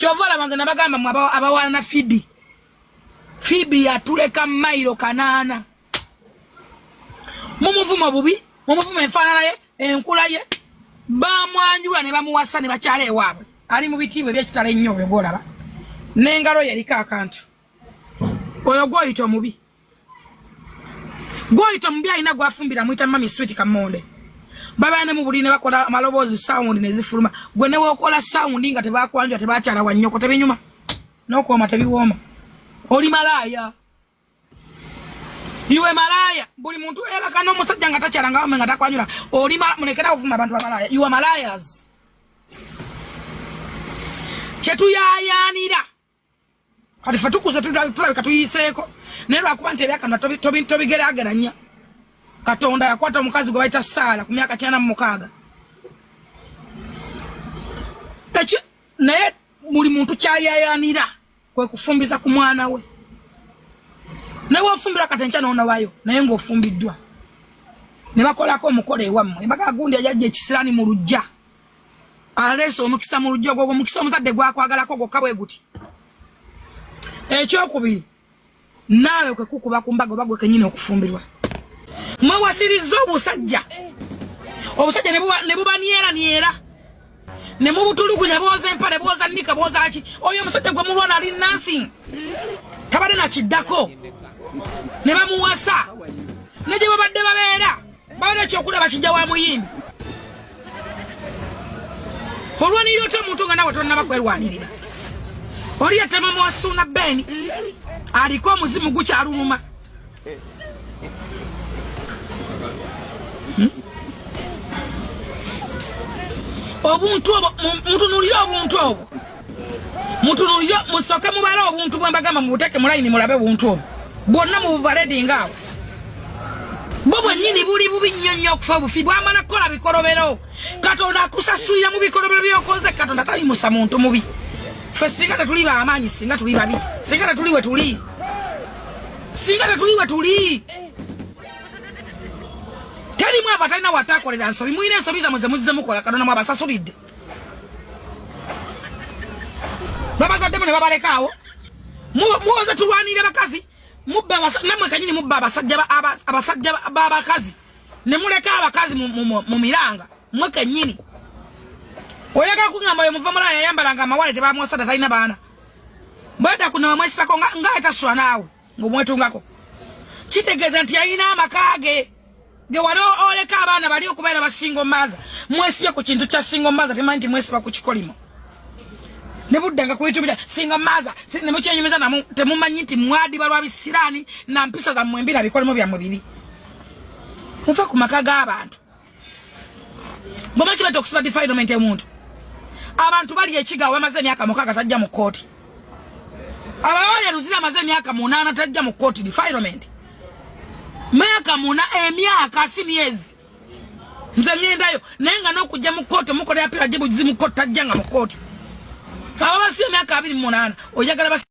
Kyovola manze nabagamba mu abawana Fibi yatuleka mailo kanana. Mumuvumo bubi, mumuvumo enfaanana ye, enkula ye. Bamwanjula ne bamuwasa ne bakyala ewaabwe. Ali mu bitibwe by'ekitala ennyo bwe ngolaba. N'engalo ye eriko akantu. Oyo gw'oyita omubi. Gw'oyita omubi alina gwafumbira muyita mami sweet kamonde. Baba ne mu buli ne bakola amaloboozi sound ne zifuluma. Gwe ne wokola sound nga tebakwanjula tebakyala wa nnyoko tebinyuma. N'okuwoma tebiwooma. Oli malaya. Iwe malaya. Buli muntu ebaka n'omusajja nga takyala nga nga takwanyula. Oli mulekera ovuma abantu ba malaya. You are malayas. Chetuyayanira. Kati fatukuze tulabika tuyiseeko. Nero akuba nti ebyakana tobigerageranya. Katonda yakwata omukazi gwe bayita Saala ku myaka 96. Naye muli muntu kyayayanira kwe kufumbiza ku mwana we. Nawe ofumbira katencha naona wayo naye ng'ofumbiddwa. Ne bakolako omukolo ewammwe. Mbaga gundi ajajja ekisirani mu lujja. Aleso omukisa mu lujja gwo omukisa omuzadde gwakwagalako gwokka bwe guti. Ekyokubiri nawe kwe kukuba ku mbaga bagwe kenyine okufumbirwa. Mwe wasiriza obusajja. Obusajja ne bubaniera niera. Ne mubutulugunya boza empale boza nika boza aki. Oyo omusajja gwe mulwana ali nothing. Tabade na kiddako. Ne bamuwasa. Ne gye babadde babeera. Babadde ekyokulaba kijja wa muyimbi. Olwanirira otya omuntu nga nawe tonnaba kwerwanirira. Oli yatema Mwasuna Beni. Aliko omuzimu gukyaluluma. Obuntu obo mutunulira obuntu obo. Mutunulira musoke mubale obuntu bwe mbagamba mubuteke mu line mulabe obuntu obo. Bwonna mu bubaledi ngaawo. Bobo nyini buli bubi nnyonnyo okufa bufi bwamala kukola bikolobero. Katonda akusasuyira mu bikolobero by'okoze Katonda tayimusa muntu mubi. Ffe singa tetuli b'amaanyi singa tuli babi. Singa tetuli we tuli. Singa tetuli we tuli. Teri mwe abatalina watakolera nsobi mwine ensobi zammwe ze muzize mukola Katonda mwabasasulidde. Babazaddemu ne babalekaawo. Muwoze tulwanire bakazi. Mubba namwe kanyini mubba abasajja b'abakazi. Ne muleka abakazi mu miranga. Mwe kanyini. Oyaga kungamba yo muva mulaya yambalanga amawale tebamwasata talina baana. Bweda kuna mwesako nga etaswa naawe ng'omwetungako. Kitegeeza nti yalina amakage. Ge wali oleka abaana bali okubeera basingo maza. Mwesibye ku kintu kya singo maza temanyi nti mwesiba ku kikolimo. Ne buddanga kuyitubira singo maza ne mukyenyumiza namu temumanyi nti mwadi balwa bisirani na mpisa za mwembira bikolimo byammwe bibi. Mufa ku maka g'abantu. Bw'omanyi kibadde okusiba defilement y'omuntu. Abantu bali ekiga bamaze emyaka 6 tajja mu kooti. Abawali Luzira amaze emyaka 8 tajja mu kooti defilement. Myaka 8 emyaka si myezi. Nze ngendayo naye nga n'okujja mu kooti mukola ya pira jibu zimu kooti tajja nga mu kooti. Ababasi emyaka 28 oyagala